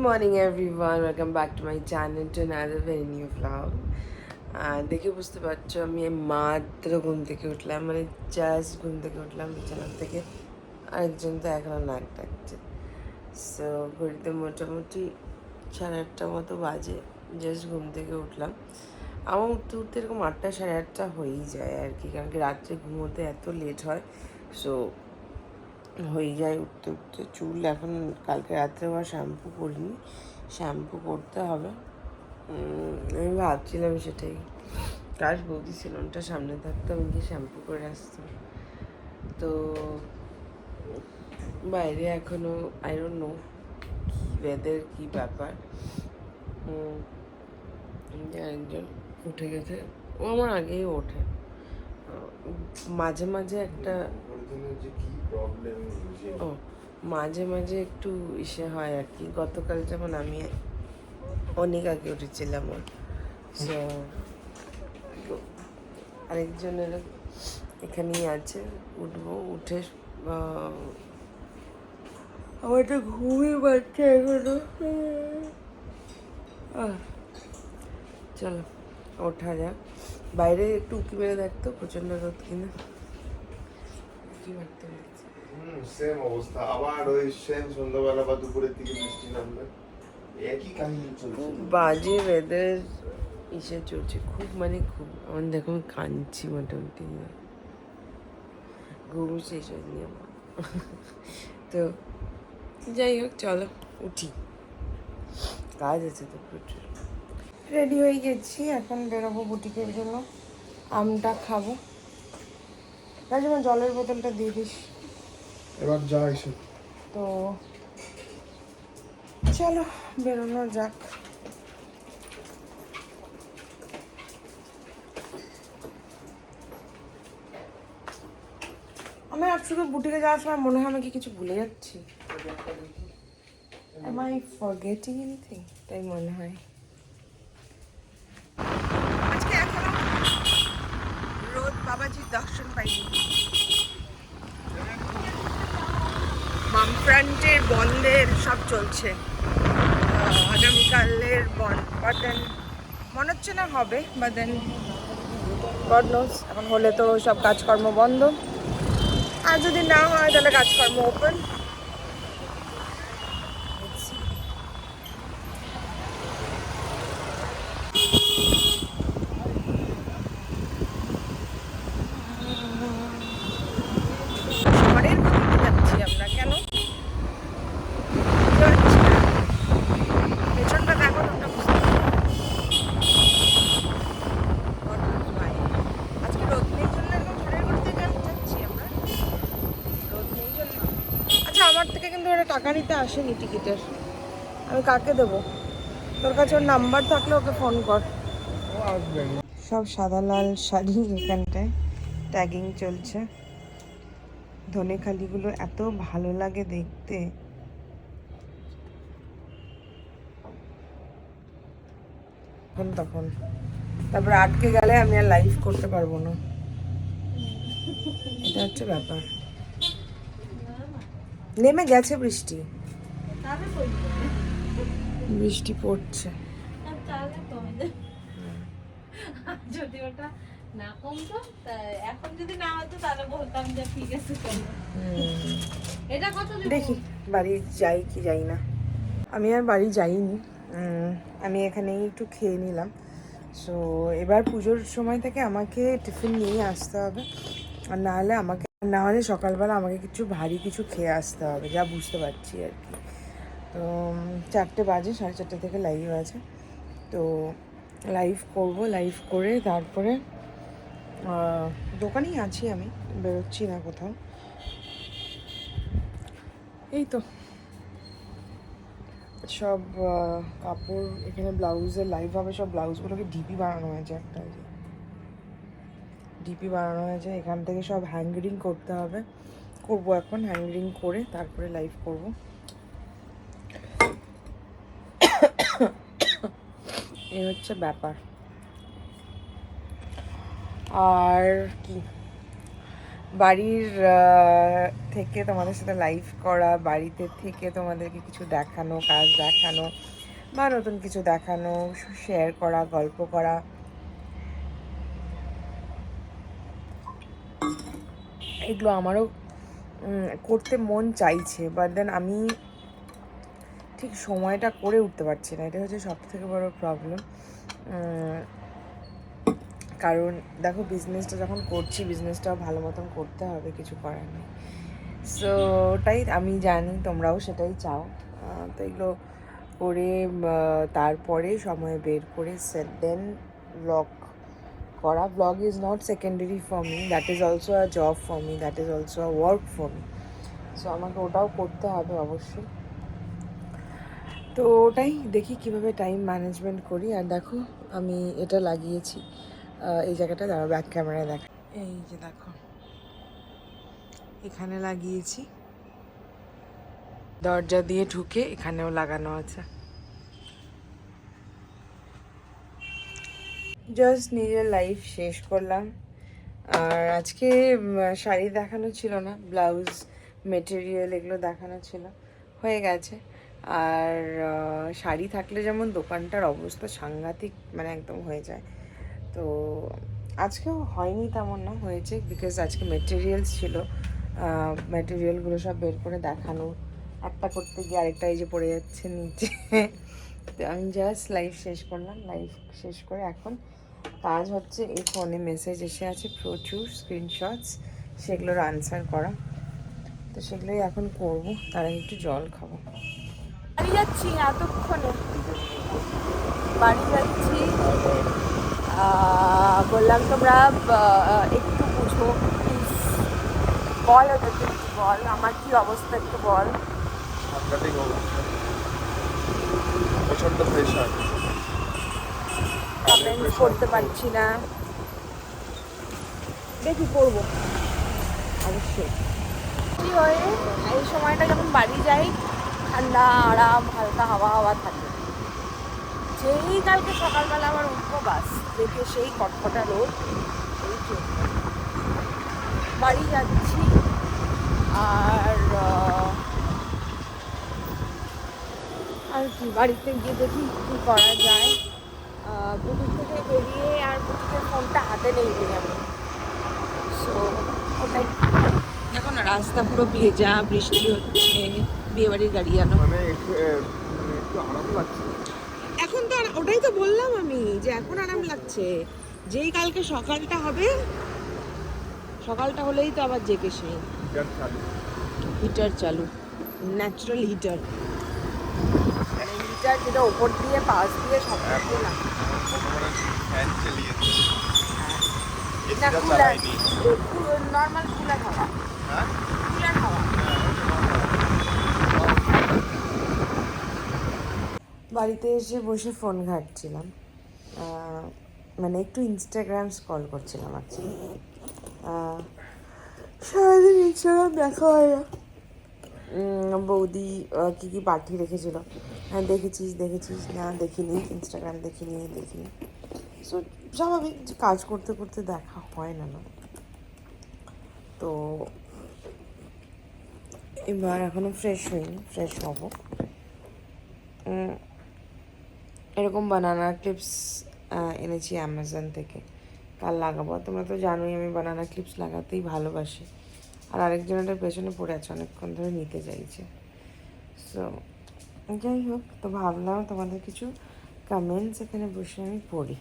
morning everyone, welcome back to my channel to another very new vlog. দেখে বুঝতে পারছো আমি মাত্র ঘুম থেকে উঠলাম, মানে জাস্ট ঘুম থেকে উঠলাম বিছানা থেকে। আরেকজন তো এখনো নাক ডাকছে। সো ঘড়িতে মোটামুটি 8:30 মতো বাজে, জাস্ট ঘুম থেকে উঠলাম। আমার উঠতে উঠতে এরকম 8টা 8:30 হয়েই যায় আর কি, কারণ কি রাত্রে ঘুমোতে এত লেট হয়। সো হয়ে যায় উঠতে উঠতে। চুল এখন কালকে রাত্রে আবার শ্যাম্পু করিনি, শ্যাম্পু করতে হবে। আমি ভাবছিলাম সেটাই, কাজ বৌদি সেলুনটা সামনে থাকতো, আমি গিয়ে শ্যাম্পু করে আসতাম। তো বাইরে এখনও আই ডোন্ট নো কী ওয়েদার, কী ব্যাপার। একজন উঠে গেছে, ও আমার আগেই ওঠে। মাঝে মাঝে একটা ও মাঝে মাঝে একটু ইসে হয় আর কি। গতকাল যেমন আমি অনেক আগে উঠেছিলাম ওর, সো আরেকজনের এখানেই আছে, উঠবো। উঠে আমার একটা ঘুমই পাচ্ছে এখনো। চলো ওঠা যাক। বাইরে একটু উঁকি মেরে দেখতো, প্রচণ্ড রোদ কিনা। উঁকি মারতে হচ্ছে। সেম অবস্থা, আবার ওই সেম সন্ধ্যাবেলা বা দুপুরের দিকে বৃষ্টি নামবে, একই কাহিনী চলছে। বাজে ওয়েদার ইসে চলছে খুব, মানে খুব। আমার দেখো আমি কাঁদছি মোটামুটি, ঘুম শেষ হয়নি আমার। তো যাই হোক, চলো উঠি, কাজ আছে তো প্রচুর। রেডি হয়ে গেছি, এখন বেরোবো বুটিকের জন্য। আমটা খাবো। রাজমা জলের বোতলটা দিয়ে দিস এবার যা এসে। তো চলো বেরোনো যাক। আমি আর শুধু বুটিকে যাওয়ার সময় মনে হয় আমি কি কিছু ভুলে যাচ্ছি। Am I forgetting anything? তাই মনে হয়। আজকে এখনো রোদ বাবাজির দর্শন পাইনি। বামফ্রন্টের বন্ধের সব চলছে, আগামীকালের বন্ধ। বাট দেন মনে হচ্ছে না হবে, বাট দেন গড নোস। এখন হলে তো সব কাজকর্ম বন্ধ, আর যদি না হয় তাহলে কাজকর্ম ওপেন। শহরের মধ্যে যাচ্ছি আমরা, কেন বুঝতে পারছি না। পেছনটা দেখো তোমরা, বুঝতে আজকে রোদ নেই জন্য এরকম ঝড়ের করতে যাচ্ছি আমরা, রোদ নেই জন্য। আচ্ছা, আমার থেকে কিন্তু ওরা টাকা নিতে আসেনি টিকিটের, আমি কাকে দেবো? তোর কাছে ওর নাম্বার থাকলে ওকে ফোন কর। সব সাদা লাল শাড়ি এখানটায় ট্যাগিং চলছে। ধনেখালিগুলো এত ভালো লাগে দেখতে। তখন তারপরে আটকে গেলে আমি আর লাইভ করতে পারবো না, এটা হচ্ছে ব্যাপার। নেমে গেছে বৃষ্টি, বৃষ্টি পড়ছে। যদি ওটা না কমতো, এখন যদি না হতো তাহলে বলতাম যে ঠিক আছে চলো। এটা কত দেখি বাড়ি যাই কি যাই না। আমি আর বাড়ি যাইনি, আমি এখানেই একটু খেয়ে নিলাম। সো এবার পুজোর সময় থেকে আমাকে টিফিন নিয়ে আসতে হবে, আর না হলে সকালবেলা আমাকে কিছু ভারী কিছু খেয়ে আসতে হবে, যা বুঝতে পারছি আর কি। তো 4টে বাজে, 4:30 থেকে লাইভ আছে। তো লাইভ করব, লাইভ করে তারপরে দোকানেই আছি, আমি বেরোচ্ছি না কোথাও। এই তো সব কাপড় এখানে ব্লাউজের লাইভ হবে, সব ব্লাউজগুলোকে ডিপি বানানো হয়েছে, একটা ডিপি বানানো হয়েছে। এখান থেকে সব হ্যাঙ্গরিং করতে হবে, করবো এখন হ্যাঙ্গরিং করে তারপরে লাইভ করব। এই হচ্ছে ব্যাপার। আর কি বাড়ির থেকে তোমাদের সাথে লাইভ করা, বাড়িতে থেকে তোমাদেরকে কিছু দেখানো, কাজ দেখানো বা নতুন কিছু দেখানো, শেয়ার করা, গল্প করা, এগুলো আমারও করতে মন চাইছে, বাট দেন আমি ঠিক সময়টা করে উঠতে পারছি না। এটা হচ্ছে সব থেকে বড় প্রবলেম। কারণ দেখো, বিজনেসটা যখন করছি, বিজনেসটাও ভালো মতন করতে হবে, কিছু করার নেই। সো ওটাই আমি জানি, তোমরাও সেটাই চাও। তো এগুলো করে তারপরে সময় বের করে দেন ব্লগ করা। Blog is not secondary for me, that is also a job for me, that is also a work for me. So আমাকে ওটাও করতে হবে অবশ্যই। তো ওটাই দেখি কিভাবে টাইম ম্যানেজমেন্ট করি। আর দেখো, আমি এটা লাগিয়েছি এই জায়গাটা, দাঁড়াও ব্যাক ক্যামেরায় দেখা, এই যে দেখো এখানে লাগিয়েছি, দরজা দিয়ে ঢুকে এখানেও লাগানো আছে। জাস্ট নিজের লাইফ শেষ করলাম। আর আজকে শাড়ি দেখানো ছিল না, ব্লাউজ মেটেরিয়াল এগুলো দেখানো ছিল, হয়ে গেছে। আর শাড়ি থাকলে যেমন দোকানটার অবস্থা সাংঘাতিক, মানে একদম হয়ে যায়। তো আজকেও হয়নি তেমন না, হয়েছে বিকজ আজকে মেটেরিয়ালস ছিল, মেটেরিয়ালগুলো সব বের করে দেখানো, একটা করতে গিয়ে আরেকটা এই যে পড়ে যাচ্ছে নিচে। তো আমি জাস্ট লাইভ শেষ করলাম, লাইভ শেষ করে এখন কাজ হচ্ছে এই ফোনে মেসেজ এসে আছে প্রচুর, স্ক্রিনশটস, সেগুলোর আনসার করা। তো সেগুলোই এখন করবো, তার আগে একটু জল খাবো। বাড়ি যাচ্ছি এতক্ষণে, বাড়ি যাচ্ছি। বললাম তোমরা একটু বুঝো প্লিজ, বল ওদেরকে একটু বল আমার কি অবস্থা, একটু বল। সাংঘাতিক অবস্থা, প্রচন্ড প্রেশার, কমেন্টস করতে পারছি না, দেখি করবো অবশ্যই। কি হয় এই সময়টা যখন বাড়ি যাই, ঠান্ডা আরাম হালকা হাওয়া হাওয়া থাকে। যেই কালকে সকালবেলা আমার উঠবো, বাস দেখে সেই কটকটা রোদ, সেই চলবে। বাড়ি যাচ্ছি। আর আর কি, বাড়িতে গিয়ে দেখি কী করা যায়। বুটিক থেকে বেরিয়ে আর বুটিকের ফোনটা হাতে নেই আমি। সো ওটাই, দেখো না রাস্তা পুরো ভেজা, বৃষ্টি হচ্ছে, বিয়েবাড়ির গাড়ি আনো। মানে একটু আরাম লাগছে এখন তো ওটাই তো বললাম আমি, যে এখন আরাম লাগছে। যেই কালকে সকালটা হবে, সকালটা হলেই তো আবার জেগে সেই হিটার চালু, ন্যাচারাল হিটার, মানে হিটার যেটা ওপর দিয়ে পাশ দিয়ে সব কিছু না, ফ্যান চালিয়েছে, না কুলার, নর্মাল কুলার হাওয়া, হ্যাঁ কুলার হাওয়া। বাড়িতে এসে বসে ফোন ঘাঁটছিলাম, মানে একটু ইনস্টাগ্রাম স্ক্রল করছিলাম অ্যাকচুয়ালি। সারাদিন ইনস্টাগ্রাম দেখা হয় না। বৌদি কী কী পাঠিয়ে রেখেছিল, হ্যাঁ দেখেছিস দেখেছিস, না দেখিনি, ইনস্টাগ্রাম দেখিনি। সো স্বাভাবিক যে কাজ করতে করতে দেখা হয় না। তো এবার এখনও ফ্রেশ হইনি, ফ্রেশ হব। এরকম বানানা ক্লিপস এনেছি অ্যামাজন থেকে, কাল লাগাবো। তোমরা তো জানোই আমি বানানা ক্লিপস লাগাতেই ভালোবাসি। আর আরেকজনের পেছনে পড়ে আছে, অনেকক্ষণ ধরে নিতে চাইছে। সো যাই হোক, তো ভাবলাম তোমাদের কিছু কমেন্টস এখানে বসে আমি পড়ি,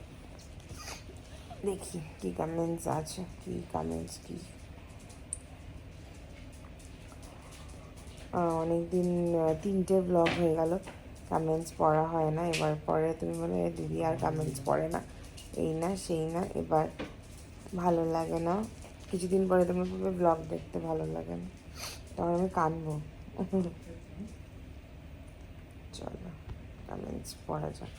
দেখি কি কমেন্টস আছে, কি কমেন্টস কি। অনেকদিন 3টে ব্লগ হয়ে গেল, কমেন্টস পড়া হয় না। এবার পরে তুমি বলে দিদি আর কমেন্টস পড়ে না, এই না সেই না, এবার ভালো লাগে না, কিছুদিন পরে তোমার ব্লগ দেখতে ভালো লাগে না, তখন আমি কাঁদবো। চলো কমেন্টস পড়া যাক।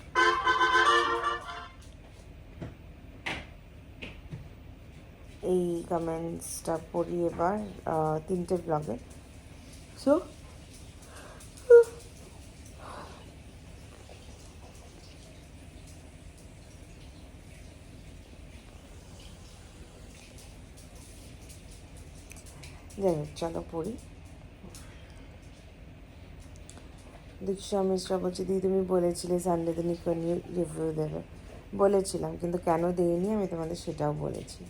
এই কমেন্টসটা পড়ি এবার 3টে ব্লগে। সো যাই হোক চলো পড়ি। দীক্ষা মিশ্রা বলছি, দিদি তুমি বলেছিলে সানডেতে নিকন রিভিউ দেবে। বলেছিলাম, কিন্তু কেন দেইনি আমি তোমাদের সেটাও বলেছি।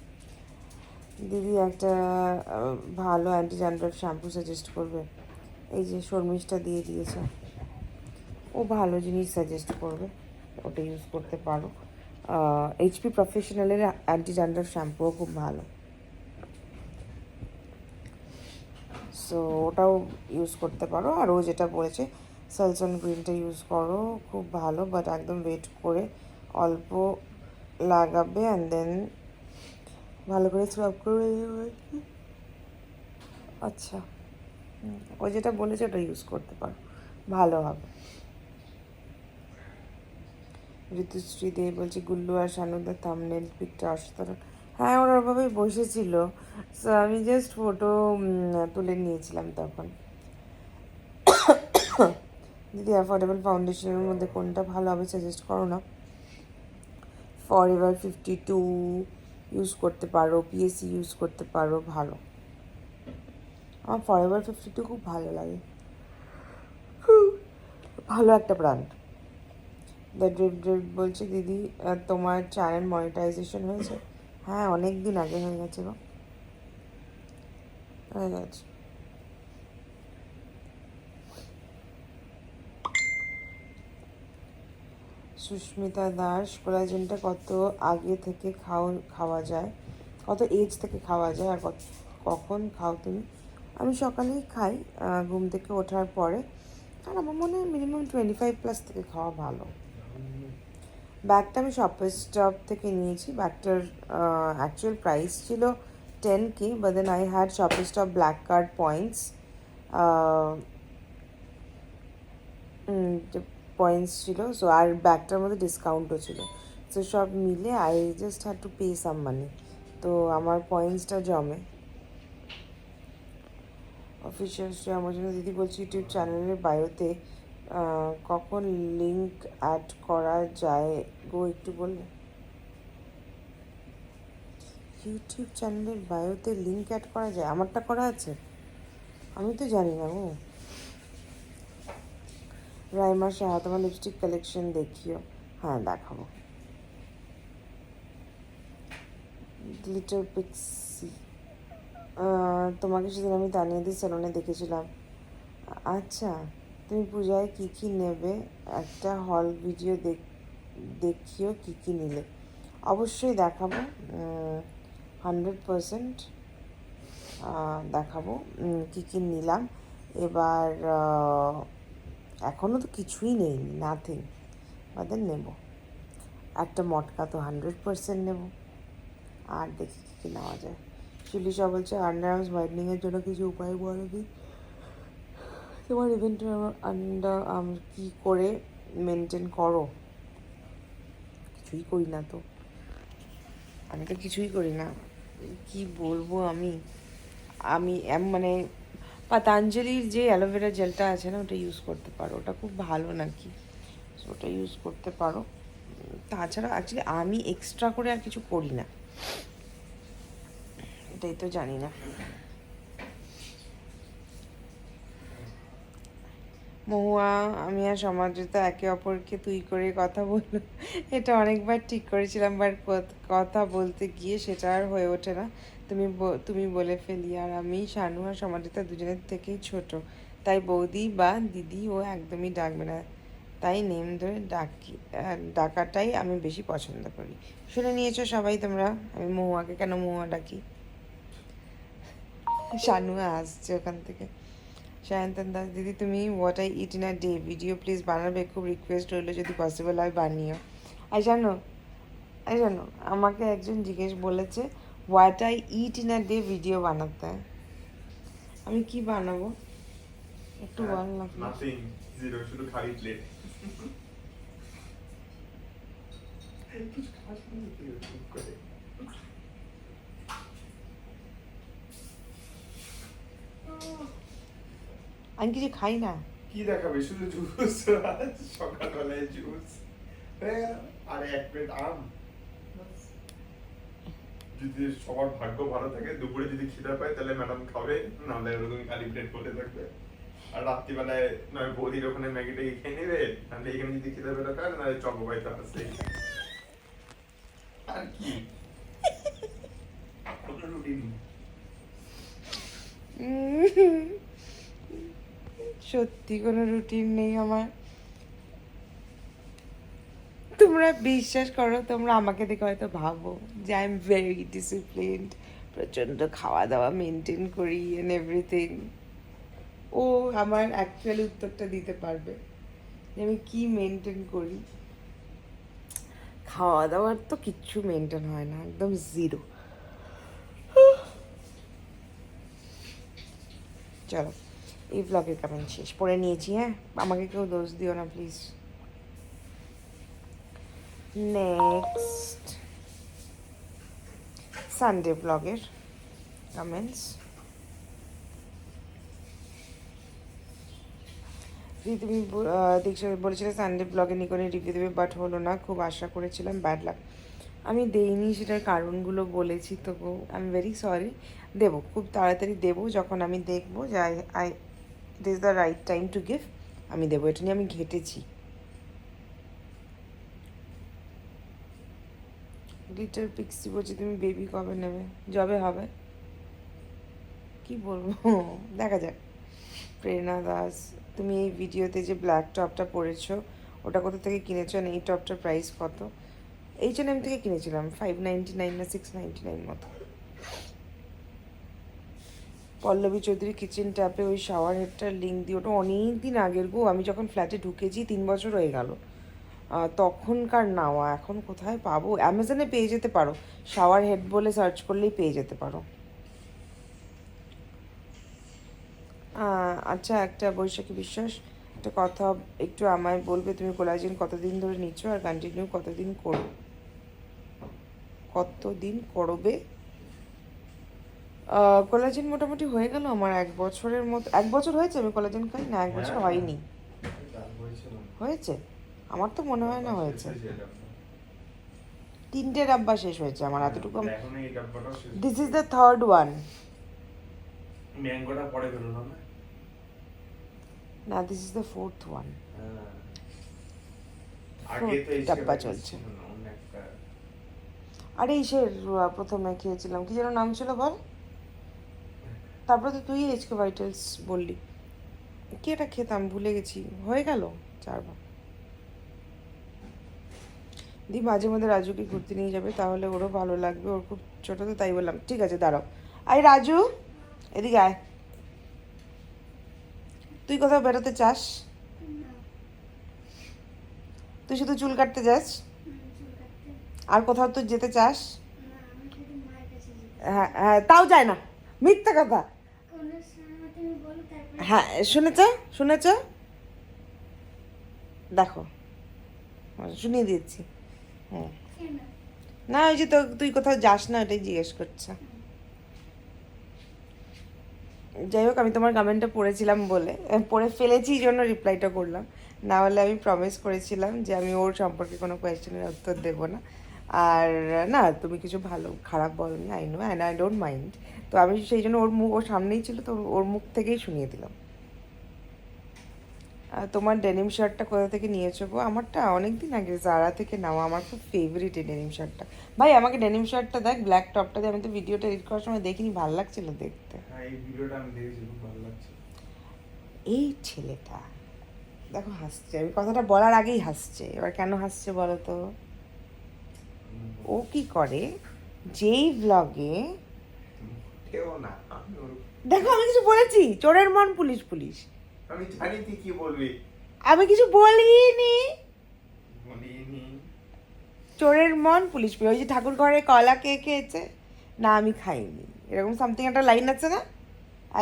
দিদি একটা ভালো অ্যান্টি ড্যান্ড্রাফ শ্যাম্পু সাজেস্ট করবে? এই যে শর্মিষ্ঠা দিয়ে দিয়েছে, ও ভালো জিনিস সাজেস্ট করবে, ওটা ইউজ করতে পারো। এইচপি প্রফেশনালের অ্যান্টি ড্যান্ড্রাফ শ্যাম্পুও খুব ভালো, সো ওটাও ইউজ করতে পারো। আর ও যেটা বলেছে সালসন গ্রিনটা ইউজ করো, খুব ভালো, বাট একদম ওয়েট করে অল্প লাগাবে অ্যান্ড দেন ভালো করে স্ক্রাব করে দেবে। আচ্ছা, ও যেটা বলেছে ওটা ইউজ করতে পারো, ভালো হবে। ঋতুশ্রী দে বলছি, গুল্লু আর শানুদের থাম্বনেল পিকটা অসাধারণ। হ্যাঁ, ওরা ওভাবেই বসেছিল, সো আমি জাস্ট ফটো তুলে নিয়েছিলাম তখন। দিদি অ্যাফোর্ডেবল ফাউন্ডেশনের মধ্যে কোনটা ভালো হবে সাজেস্ট করো না। ফরএভার 52 ইউজ করতে পারো, পিএসসি ইউজ করতে পারো, ভালো। আমার ফরএভার 52 খুব ভালো লাগে, ভালো একটা ব্র্যান্ড। দ্য ড্রিপ ড্রিপ বলছে, দিদি তোমার চ্যানেল মনিটাইজেশন হয়েছে? হ্যাঁ, অনেক দিন আগে হয়ে গেছে গো, হয়ে গেছে। সুস্মিতা দাস, কোলাজেনটা কত আগে থেকে খাওয়া যায়, কত এজ থেকে খাওয়া যায়, আর কখন খাও তুমি? আমি সকালেই খাই ঘুম থেকে ওঠার পরে, আর আমার মনে হয় মিনিমাম 25+ থেকে খাওয়া ভালো। ব্যাগটা আমি শপার স্টপ থেকে নিয়েছি, ব্যাগটার অ্যাকচুয়াল প্রাইস ছিল 10K, but then I had shopper stop black card points, points ছিল, সো আর ব্যাগটার মধ্যে ডিসকাউন্টও ছিল, সো সব মিলে I just had to pay some money, তো আমার পয়েন্টসটা জমে। অফিসিয়াল আমার জন্য দিদি বলছি, ইউটিউব চ্যানেলের বায়োতে কখন লিঙ্ক অ্যাড করা যায় গো, একটু বললে? ইউটিউব চ্যানেলের বায়োতে লিঙ্ক অ্যাড করা যায়? আমারটা করা আছে, আমি তো জানি না গো। রাইমা সাহা, তোমার লিপস্টিক কালেকশন দেখিও। হ্যাঁ, দেখাবো। গ্লিটার পিক্সি, তোমাকে সেদিন আমি তানিয়াদি স্যালনে দেখেছিলাম। আচ্ছা, তুমি পূজায় কী কী নেবে? একটা হল ভিডিও দেখিও কী কী নিলে। অবশ্যই দেখাবো, 100% দেখাবো কী কী নিলাম। এবার এখনও তো কিছুই নেইনি, নাথিং, বাদেন নেব। একটা মটকা তো 100% নেব, আর দেখি কী কী নেওয়া যায়। শিলিশা বলছে, আন্ডার আর্মস হোয়াইটনিংয়ের জন্য কিছু উপায় বলো কি? তোমার ইভেন্টে আন্ডার আর্মস কী করে মেনটেন করো? কিছুই করি না তো, আমি তো কিছুই করি না, কি বলবো আমি মানে পতঞ্জলির যে অ্যালোভেরা জেলটা আছে না, ওটা ইউজ করতে পারো, ওটা খুব ভালো নাকি, ওটা ইউজ করতে পারো। তাছাড়া অ্যাকচুয়ালি আমি এক্সট্রা করে আর কিছু করি না, এটাই তো জানি না। মহুয়া, আমি আর সমাজতা একে অপরকে তুই করে কথা বললো, এটা অনেকবার ঠিক করেছিলাম, বাট কথা বলতে গিয়ে সেটা আর হয়ে ওঠে না, তুমি বলে ফেলি। আর আমি শানু আর সমাজতা দুজনের থেকেই ছোট, তাই বৌদি বা দিদি ও একদমই ডাকবে না, তাই নেম ধরে ডাকাটাই আমি বেশি পছন্দ করি। শুনে নিয়েছো সবাই তোমরা, আমি মহুয়াকে কেন মহুয়া ডাকি। শানু আসছে ওখান থেকে। সায়ন্তন দাস, দিদি তুমি what I it in a day video please বানাবে, খুব রিকোয়েস্ট রইলো, যদি পসিবল হয় বানিও। আর জানো আমাকে একজন জিজ্ঞেস বলেছে what I it in a day video বানাতে, আমি কি বানাবো একটু বল না। নাথিং, জিরো, শুধু খালি প্লেট। আমি কিছু খাই না। কি দেখাবে, শুধু জুস, সকালবেলায় জুস, আর এক প্লেট আম, যদি সবার ভাগ্য ভালো থাকে দুপুরে যদি খিদে পায় তাহলে ম্যাডাম খাবে, নাহলে ওরকম খালি প্লেট করে থাকবে। আর রাত্রিবেলায় নয় বৌদির ওখানে ম্যাগিটা খেয়ে নেবে, তাহলে এখানে যদি খিদে পেলে খায়, নাহলে চকোপাই তো আছে। আর কি কোনো রুটিন সত্যি কোনো রুটিন নেই আমার। তোমরা বিশ্বাস করো, তোমরা আমাকে দেখে হয়তো ভাবো যে আই এম ভেরি ডিসিপ্লিনড, প্রচণ্ড খাওয়া দাওয়া মেনটেন করি এন্ড এভরিথিং। ও আমার অ্যাকচুয়ালি উত্তরটা দিতে পারবে যে আমি কি মেনটেন করি। খাওয়া দাওয়ার তো কিচ্ছু মেনটেন হয় না, একদম জিরো। চলো এই ব্লগের কমেন্ট শেষ পড়ে নিয়েছি। হ্যাঁ, আমাকে কেউ দোষ দিও না প্লিজ। নেক্সট সানডে ব্লগের কমেন্টস। তুমি দীক্ষা বলেছিলে সানডে ব্লগে নিকনে রিভিউ দেবে, বাট হলো না, খুব আশা করেছিলাম, ব্যাড লাক। আমি দেইনি, সেটার কারণগুলো বলেছি, তবু আই এম ভেরি সরি। দেবো, খুব তাড়াতাড়ি দেবো, যখন আমি দেখবো যে I this the right time to give, আমি দেবো। এটা নিয়ে আমি ঘেটেছি। লিটল পিক্সি বলছি তুমি বেবি কবে নেবে? যবে হবে। কি বলবো, দেখা যাক। প্রেরণা দাস, তুমি এই ভিডিওতে যে ব্ল্যাক টপটা পরেছো ওটা কোথা থেকে কিনেছো, আর এই টপটার প্রাইস কত? H&M থেকে কিনেছিলাম, 599 না 699 মতো। পল্লবী চৌধুরী কিচেন ট্যাপে ওই শাওয়ার হেডটার লিঙ্ক দিয়ে, ওটা অনেক দিন আগের গো, আমি যখন ফ্ল্যাটে ঢুকেছি 3 বছর হয়ে গেল তখনকার নেওয়া। এখন কোথায় পাবো? অ্যামাজনে পেয়ে যেতে পারো, শাওয়ার হেড বলে সার্চ করলেই পেয়ে যেতে পারো। আচ্ছা, একটা বৈশাখী বিশ্বাস, একটা কথা একটু আমায় বলবে, তুমি কোলাজেন কতদিন ধরে নিচ্ছ আর কন্টিনিউ কতদিন করবে? কোলাজেন মোটামুটি হয়ে গেল আমার 1 বছরের মতো। 1 বছর হয়েছে আমি কোলাজেন খাই না? 1 বছর হয়নি। হয়েছে? আমার তো মনে হয় না হয়েছে। 3টে ডাব্বা শেষ হয়েছে আমার, এতটুকু। This is the third one. ম্যাঙ্গোটা পরে বেরোলো না? না, this is the fourth one. আগে তো এই ডাব্বা চলছে। আরে ইসের প্রথমে খেয়েছিলাম, কি যেন নাম ছিল বল? তারপরে তো তুই এইচকে ভাইটালস বললি। কি এটা খেতাম, ভুলে গেছি, হয়ে গেল 4 বার। দি মাঝে মধ্যে রাজুকে ঘুরতে নিয়ে যাবে, তাহলে ওরও ভালো লাগবে, ওর খুব ছোটো তো, তাই বললাম। ঠিক আছে, দাঁড়াও। আই রাজু, এদিকে আয়। তুই কোথাও বেরোতে চাস? তুই শুধু চুল কাটতে যাস? আর কোথাও তুই যেতে চাস? হ্যাঁ হ্যাঁ, তাও যায় না, মিথ্যা কথা। হ্যাঁ, শুনেছ, দেখো শুনিয়ে দিচ্ছি। হ্যাঁ, না ওই যে তো তুই কোথাও যাস না, ওটাই জিজ্ঞেস করছে। যাই হোক, আমি তোমার কমেন্টটা পড়েছিলাম বলে, পড়ে ফেলেছি এই জন্য রিপ্লাইটা করলাম, না হলে আমি প্রমিস করেছিলাম যে আমি ওর সম্পর্কে কোনো কোয়েশ্চেনের উত্তর দেবো না। আর না, তুমি কিছু ভালো খারাপ বলনি, I know and I don't mind. তো আমি সেই জন্য ওর সামনেই ছিল, তো ওর মুখ থেকেই শুনিয়ে দিলাম। তোমার ডেনিম শার্টটা কোথা থেকে নিয়েছো গো? আমারটা অনেক দিন আগে জারা থেকে নেওয়া, আমার খুব ফেভারিট এই ডেনিম শার্টটা। ভাই আমাকে ডেনিম শার্টটা দেখ, ব্ল্যাক টপটা দিয়ে। আমি তো ভিডিওটা এডিট করার সময় দেখিনি, ভালো লাগছিল দেখতে। এই ভিডিওটা আমি দেখেছি, খুব ভালো লাগছে। এই ছেলেটা দেখো হাসছে, আমি কথাটা বলার আগেই হাসছে। এবার কেন হাসছে বলো তো? ও কি করে, যেই ব্লগে দেখো আমি কিছু বলেছি, চোরের মন পুলিশ পুলিশ, আমি জানি তুই কি বলবি। আমি কিছু বলিনি। চোরের মন পুলিশ পুলিশ, ওই যে ঠাকুর ঘরে কলা কে খেয়েছে না, আমি খাইনি, এরকম সামথিং একটা লাইন আছে না?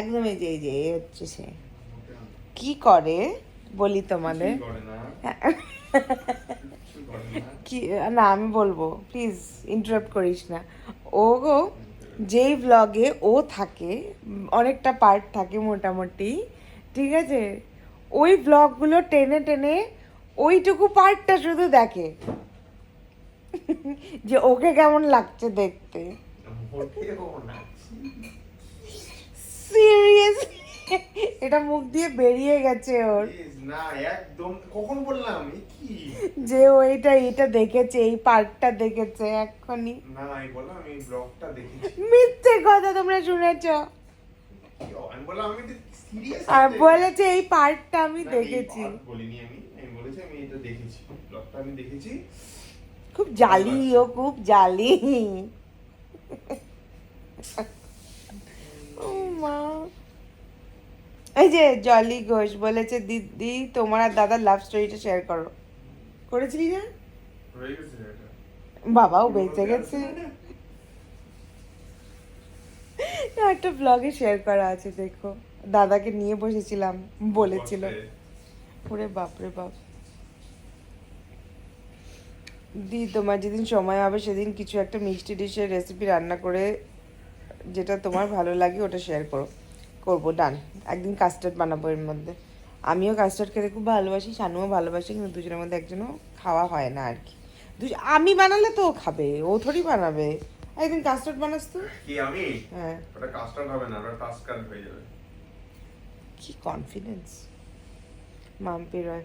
একদম এই যে হচ্ছে সে কি করে বলি তোমাদের। কি না, আমি বলবো, প্লিজ ইন্টারাপ্ট করিস না। ও গো, যেই ব্লগে ও থাকে, অনেকটা পার্ট থাকে মোটামুটি, ঠিক আছে, ওই ব্লগগুলো টেনে টেনে ওইটুকু পার্টটা শুধু দেখে যে ওকে কেমন লাগছে দেখতে। মোটেও না। সিরিয়াসলি এটা মুখ দিয়ে বেরিয়ে গেছে ওর, Please, না একদম, কখন বললাম এ কি? যে ও এটা দেখেছে, এই পার্কটা দেখেছে এক্ষুনি। না আমি বললাম আমি ব্লগটা দেখেছি। মিথ্যে কথা তোমরা শুনেছ। আমি বললাম আমি সিরিয়াস আর বলেছে এই পার্কটা আমি দেখেছি। বলিনি আমি বলেছি আমি এটা দেখেছি, ব্লগটা আমি দেখেছি। খুব জালি ও, খুব জালি। ও মা, এই যে জলি ঘোষ বলেছে দিদি তোমার আর দাদার লাভ স্টোরিটা শেয়ার করো। করেছিলি না? হয়ে গেছে এটা। বাবাও বেঁচে গেছে। না, একটা ব্লগে শেয়ার করা আছে, দেখো দাদাকে নিয়ে বসেছিলাম, বলেছিল। ওরে বাপরে বাপ। দি তোমার যেদিন সময় হবে সেদিন কিছু একটা মিষ্টি ডিশের রেসিপি রান্না করে যেটা তোমার ভালো লাগে ওটা শেয়ার করবো, ডান। একদিন কাস্টার্ড বানাবো এর মধ্যে। আমিও কাস্টার্ড খেতে খুব ভালোবাসি, শানুও ভালোবাসি, কিন্তু দুজনের মধ্যে একজনও খাওয়া হয় না আর কি। আমি বানালে তো ও খাবে, ও থোড়ি বানাবে। একদিন কাস্টার্ড বানাস তো। কি আমি? হ্যাঁ। ওটা কাস্টার্ড হবে না, ওটা টাস্কার্ড হয়ে যাবে। কি কনফিডেন্স মাম্পি রয়।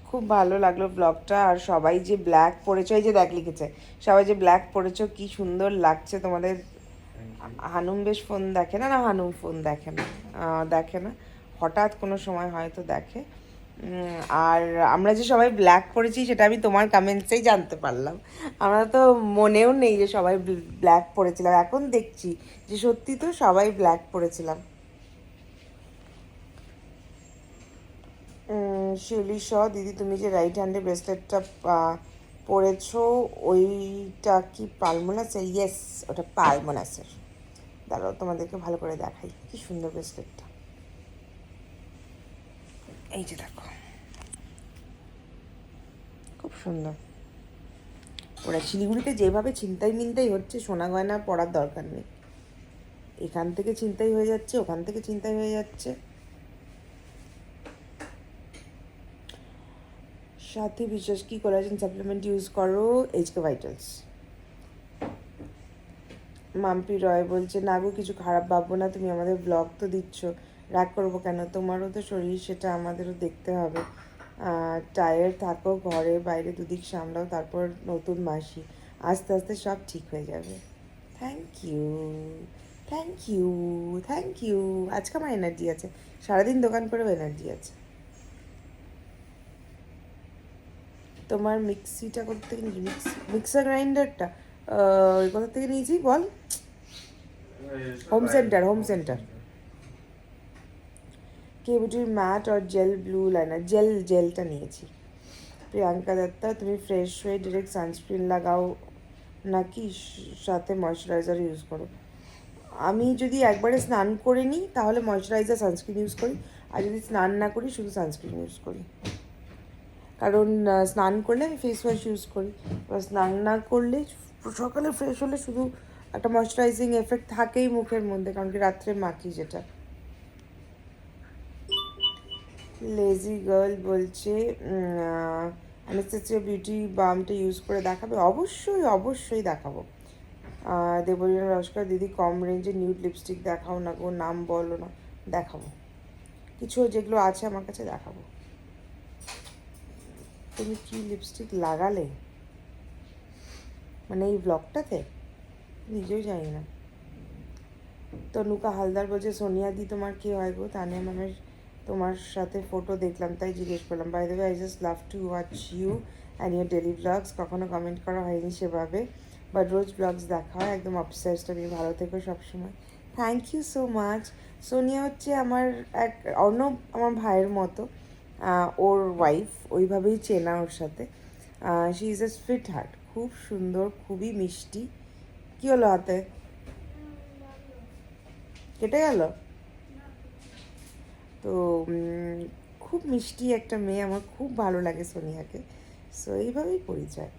খুব ভালো লাগলো ব্লগটা। আর সবাই যে ব্ল্যাক পরেছো, এই যে দেখ লিখেছে, সবাই যে ব্ল্যাক পরেছো কি সুন্দর লাগছে তোমাদের। হানুম বেশ ফোন দেখে না, না হানুম ফোন দেখে না, দেখে না, হঠাৎ কোনো সময় হয়তো দেখে। আর আমরা যে সবাই ব্ল্যাক পরেছি সেটা আমি তোমার কমেন্টসেই জানতে পারলাম। আমরা তো মনেও নেই যে সবাই ব্ল্যাক পরেছিলাম, এখন দেখছি যে সত্যি তো সবাই ব্ল্যাক পরেছিলাম। শিউলি শ, দিদি তুমি যে রাইট হ্যান্ডে ব্রেসলেটটা পরেছো ওইটা কি পালমোনাসের? ইয়েস, ওটা পালমোনাসের। দাঁড়াও তোমাদেরকে ভালো করে দেখাই কি সুন্দর ব্রেসলেটটা। এই যে দেখো, খুব সুন্দর। ওরা শিলিগুড়িতে যেভাবে ছিনতাই মিনতাই হচ্ছে, সোনা গয়না পরার দরকার নেই। এখান থেকে ছিনতাই হয়ে যাচ্ছে, ওখান থেকে ছিনতাই হয়ে যাচ্ছে। সাথে বিশ্বাস কি কোলাজেন সাপ্লিমেন্ট ইউজ করো? HK vitals. মাম্পি রয় বলছে না গো, কিছু খারাপ ভাববো না, তুমি আমাদের ব্লগ তো দিচ্ছ, রাগ করবো কেন? তোমারও তো শরীর, সেটা আমাদেরও দেখতে হবে। টায়ার্ড থাকো, ঘরে বাইরে দুদিক সামলাও, তারপর নতুন মাসি, আস্তে আস্তে সব ঠিক হয়ে যাবে। Thank you, thank you, thank you. আজকে আমার এনার্জি আছে, সারাদিন দোকান করেও এনার্জি আছে। তোমার মিক্সিটা কোথা থেকে নিয়েছি? মিক্সার গ্রাইন্ডারটা ওই কোথা থেকে নিয়েছি বল? Home centre, home centre. কেবিটির ম্যাট আর জেল ব্লু লাইনার, জেলটা নিয়েছি। প্রিয়াঙ্কা দত্তা তুমি ফ্রেশ হয়ে ডিরেক্ট সানস্ক্রিন লাগাও নাকি সাথে ময়শ্চারাইজার ইউজ করো? আমি যদি একবারে স্নান করে নিই তাহলে ময়শ্চারাইজার সানস্ক্রিন ইউজ করি, আর যদি স্নান না করি শুধু সানস্ক্রিন ইউজ করি। কারণ স্নান করলে আমি ফেস ওয়াশ ইউজ করি, এবার স্নান না করলে সকালে ফ্রেশ হলে শুধু একটা ময়শ্চারাইজিং এফেক্ট থাকেই মুখের মধ্যে, কারণ কি রাত্রে মাখি যেটা। লেজি গার্ল বলছে অ্যানাস্টেসিয়া বিউটি বামটা ইউজ করে দেখাবে? অবশ্যই অবশ্যই দেখাবো। দেবলীনা নমস্কার দিদি, কম রেঞ্জে নিউড লিপস্টিক দেখাও না গো, নাম বলো না। দেখাবো, কিছু যেগুলো আছে আমার কাছে দেখাবো। তুমি কি লিপস্টিক লাগালে মানে এই ব্লগটাতে? নিজেও জানি না। তনুকা হালদার বলছে সোনিয়া দি তোমার কি হয় গো? তানিয়া ম্যামের তোমার সাথে ফটো দেখলাম তাই জিজ্ঞেস করলাম। By the way I just love to watch you and your daily vlogs. কখনো কমেন্ট করা হয়নি সেভাবে, বাট রোজ ব্লগস দেখা হয়, একদম অবসেসড। আমি ভালো থেকো সবসময়। Thank you so much. Sonia হচ্ছে আমার এক অর্ণব আমার ভাইয়ের মতো, ওর ওয়াইফ, ওইভাবেই চেনা ওর সাথে। She is a sweet heart, খুব সুন্দর, খুবই মিষ্টি। কী হলো হাতে? কেটে গেল? তো খুব মিষ্টি একটা মেয়ে, আমার খুব ভালো লাগে সোনিয়াকে। সো এইভাবেই পরিচয়।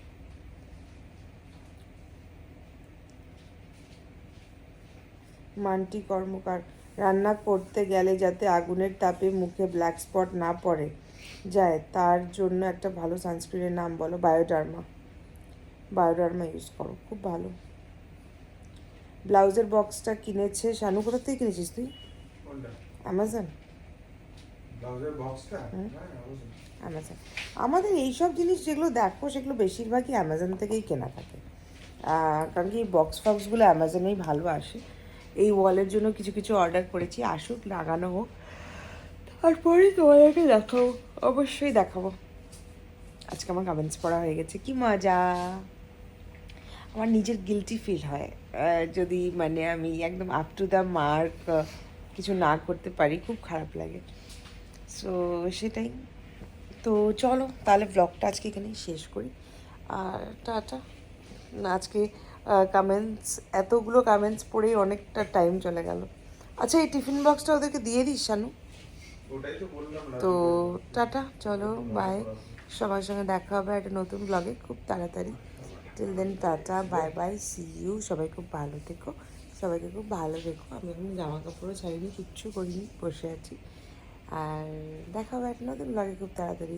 মান্টি কর্মকার, রান্না করতে গেলে যাতে আগুনের তাপে মুখে ব্ল্যাক স্পট না পড়ে যায় তার জন্য একটা ভালো সানস্ক্রিনের নাম বলো। বায়োডার্মা। বায়োডার্মা ইউজ করো, খুব ভালো। ব্লাউজের বক্সটা কিনেছে শানু। কোথা থেকে কিনেছিস তুই? কোনটা? অ্যামাজন। ব্লাউজের বক্সটা? হুম। হ্যাঁ, অবশ্যই। অ্যামাজন। আমাদের এইসব জিনিস যেগুলো দেখো সেগুলো বেশিরভাগই অ্যামাজন থেকেই কেনা থাকে। কারণ কি বক্স ফক্সগুলো অ্যামাজনেই ভালো আসে। এই ওয়ালের জন্য কিছু কিছু অর্ডার করেছি, আসুক, লাগানো হোক, তারপরেই তোমাদেরকে দেখাবো, অবশ্যই দেখাবো। আজকে আমার কমেন্টস পড়া হয়ে গেছে, কি মজা। আমার নিজের গিলটি ফিল হয় যদি মানে আমি একদম আপ টু দ্য মার্ক কিছু না করতে পারি, খুব খারাপ লাগে। সো সেটাই। তো চলো তাহলে ব্লগটা আজকে এখানেই শেষ করি, আর টাটা। আজকে কমেন্টস, এতগুলো কমেন্টস পড়েই অনেকটা টাইম চলে গেল। আচ্ছা, এই টিফিন বক্সটা ওদেরকে দিয়ে দিস শানু। ওটাই তো বললাম না। তো টাটা, চলো, বাই। সবার সঙ্গে দেখা হবে একটা নতুন ব্লগে খুব তাড়াতাড়ি। Till then tata, bye bye, see you. সবাই খুব ভালো থেকো, সবাইকে খুব ভালো রেখো। আমি এখন জামা কাপড়ও ছাড়িনি, কিচ্ছু করিনি, বসে আছি। আর দেখা হবে একটা নতুন ব্লগে খুব তাড়াতাড়ি।